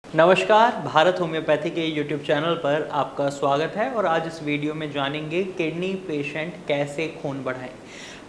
नमस्कार, भारत होम्योपैथी के YouTube channel पर आपका स्वागत है और आज इस वीडियो में जानेंगे किडनी पेशेंट कैसे खून बढ़ाएं।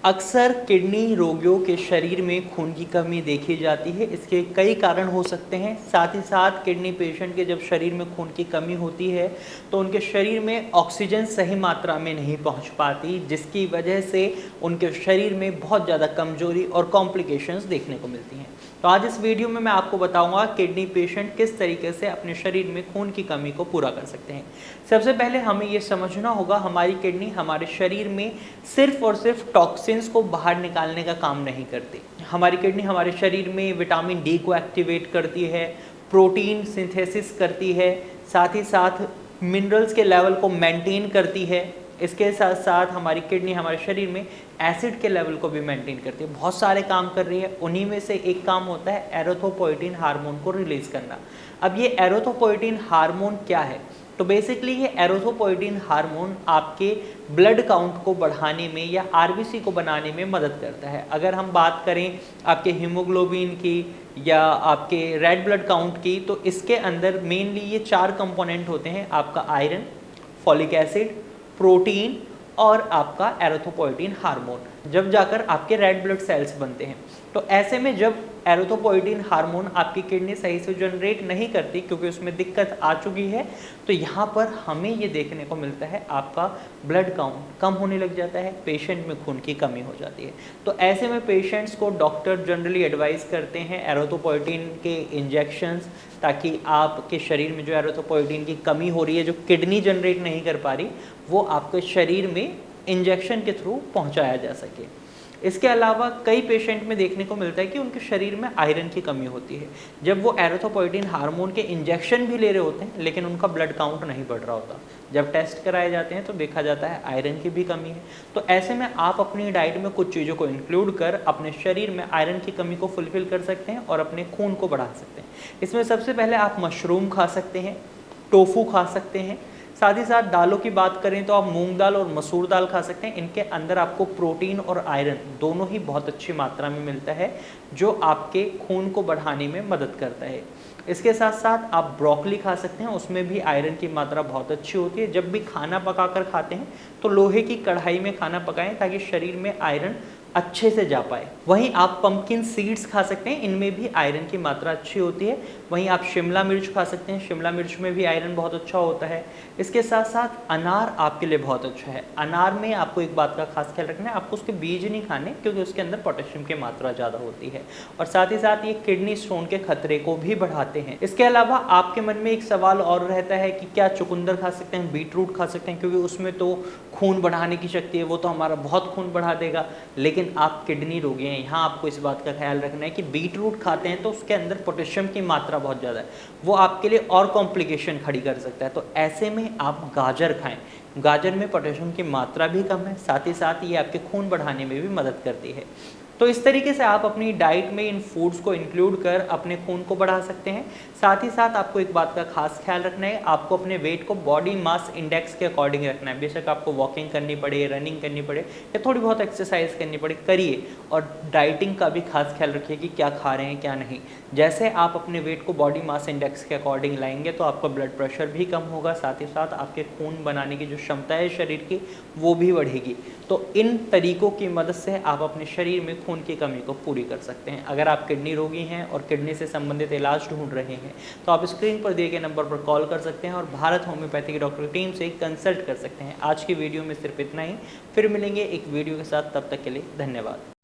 अक्सर किडनी रोगियों के शरीर में खून की कमी देखी जाती है। इसके कई कारण हो सकते हैं। साथ ही साथ किडनी पेशेंट के जब शरीर में खून की कमी होती है तो उनके शरीर में ऑक्सीजन सही मात्रा में नहीं पहुंच पाती, जिसकी वजह से उनके शरीर में बहुत ज़्यादा कमजोरी और कॉम्प्लिकेशंस देखने को मिलती हैं। तो आज इस वीडियो में मैं आपको बताऊंगा किडनी पेशेंट किस तरीके से अपने शरीर में खून की कमी को पूरा कर सकते हैं। सबसे पहले हमें ये समझना होगा हमारी किडनी हमारे शरीर में सिर्फ और सिर्फ टॉक्सिन्स को बाहर निकालने का काम नहीं करती। हमारी किडनी हमारे शरीर में विटामिन डी को एक्टिवेट करती है, प्रोटीन सिंथेसिस करती है, साथ ही साथ मिनरल्स के लेवल को मेंटेन करती है। इसके साथ साथ हमारी किडनी हमारे शरीर में एसिड के लेवल को भी मेंटेन करती है। बहुत सारे काम कर रही है। उन्हीं में से एक काम होता है एरिथ्रोपोइटिन हार्मोन को रिलीज करना। अब ये एरिथ्रोपोइटिन हार्मोन क्या है? तो बेसिकली ये एरिथ्रोपोइटिन हार्मोन आपके ब्लड काउंट को बढ़ाने में या आरबीसी को बनाने में मदद करता है। अगर हम बात करें आपके हीमोग्लोबिन की या आपके रेड ब्लड काउंट की, तो इसके अंदर मेनली ये 4 कंपोनेंट होते हैं, आपका आयरन, फॉलिक एसिड, प्रोटीन और आपका एरिथ्रोपोइटिन हार्मोन, जब जाकर आपके रेड ब्लड सेल्स बनते हैं। तो ऐसे में जब एरिथ्रोपोइटिन हार्मोन आपकी किडनी सही से जनरेट नहीं करती क्योंकि उसमें दिक्कत आ चुकी है, तो यहाँ पर हमें ये देखने को मिलता है आपका ब्लड काउंट कम होने लग जाता है, पेशेंट में खून की कमी हो जाती है। तो ऐसे में पेशेंट्स को डॉक्टर जनरली एडवाइस करते हैं एरिथ्रोपोइटिन के इंजेक्शंस, ताकि आपके शरीर में जो एरिथ्रोपोइटिन की कमी हो रही है, जो किडनी जनरेट नहीं कर पा रही, वो आपके शरीर में इंजेक्शन के थ्रू पहुंचाया जा सके। इसके अलावा कई पेशेंट में देखने को मिलता है कि उनके शरीर में आयरन की कमी होती है। जब वो एरिथ्रोपोइटिन हार्मोन के इंजेक्शन भी ले रहे होते हैं लेकिन उनका ब्लड काउंट नहीं बढ़ रहा होता। जब टेस्ट कराए जाते हैं तो देखा जाता है आयरन की भी कमी है। तो ऐसे में आप अपनी डाइट में कुछ चीज़ों को इंक्लूड कर अपने शरीर में आयरन की कमी को फुलफिल कर सकते हैं और अपने खून को बढ़ा सकते हैं। इसमें सबसे पहले आप मशरूम खा सकते हैं, टोफू खा सकते हैं। साथ ही साथ दालों की बात करें तो आप मूंग दाल और मसूर दाल खा सकते हैं। इनके अंदर आपको प्रोटीन और आयरन दोनों ही बहुत अच्छी मात्रा में मिलता है, जो आपके खून को बढ़ाने में मदद करता है। इसके साथ साथ आप ब्रोकली खा सकते हैं, उसमें भी आयरन की मात्रा बहुत अच्छी होती है। जब भी खाना पकाकर खाते हैं तो लोहे की कढ़ाई में खाना पकाएं ताकि शरीर में आयरन अच्छे से जा पाए। वहीं आप पंपकिन सीड्स खा सकते हैं, इनमें भी आयरन की मात्रा अच्छी होती है। वहीं आप शिमला मिर्च खा सकते हैं, शिमला मिर्च में भी आयरन बहुत अच्छा होता है। इसके साथ साथ अनार आपके लिए बहुत अच्छा है। अनार में आपको एक बात का खास ख्याल रखना है, आपको उसके बीज नहीं खाने क्योंकि उसके अंदर पोटेशियम की मात्रा ज़्यादा होती है और साथ ही साथ ये किडनी स्टोन के खतरे को भी बढ़ाते हैं। इसके अलावा आपके मन में एक सवाल और रहता है कि क्या चुकंदर खा सकते हैं, बीटरूट खा सकते हैं, क्योंकि उसमें तो खून बढ़ाने की शक्ति है, वो तो हमारा बहुत खून बढ़ा देगा। लेकिन आप किडनी रोगी हैं, यहाँ आपको इस बात का ख्याल रखना है कि बीटरूट खाते हैं तो उसके अंदर पोटेशियम की मात्रा बहुत ज़्यादा है, वो आपके लिए और कॉम्प्लिकेशन खड़ी कर सकता है। तो ऐसे में आप गाजर खाएं। गाजर में पोटेशियम की मात्रा भी कम है, साथ ही साथ ये आपके खून बढ़ाने में भी मदद करती है। तो इस तरीके से आप अपनी डाइट में इन फूड्स को इंक्लूड कर अपने खून को बढ़ा सकते हैं। साथ ही साथ आपको एक बात का खास ख्याल रखना है, आपको अपने वेट को बॉडी मास इंडेक्स के अकॉर्डिंग रखना है। बेशक आपको वॉकिंग करनी पड़े, रनिंग करनी पड़े या थोड़ी बहुत एक्सरसाइज करनी पड़े, करिए। और डाइटिंग का भी खास ख्याल रखिए कि क्या खा रहे हैं क्या नहीं। जैसे आप अपने वेट को बॉडी मास इंडेक्स के अकॉर्डिंग लाएंगे तो आपका ब्लड प्रेशर भी कम होगा, साथ ही साथ आपके खून बनाने की जो क्षमता है शरीर की वो भी बढ़ेगी। तो इन तरीकों की मदद से आप अपने शरीर में खून की कमी को पूरी कर सकते हैं। अगर आप किडनी रोगी हैं और किडनी से संबंधित इलाज ढूंढ रहे हैं तो आप स्क्रीन पर दिए गए नंबर पर कॉल कर सकते हैं और भारत होम्योपैथी की डॉक्टर टीम से कंसल्ट कर सकते हैं। आज की वीडियो में सिर्फ इतना ही, फिर मिलेंगे एक वीडियो के साथ, तब तक के लिए धन्यवाद।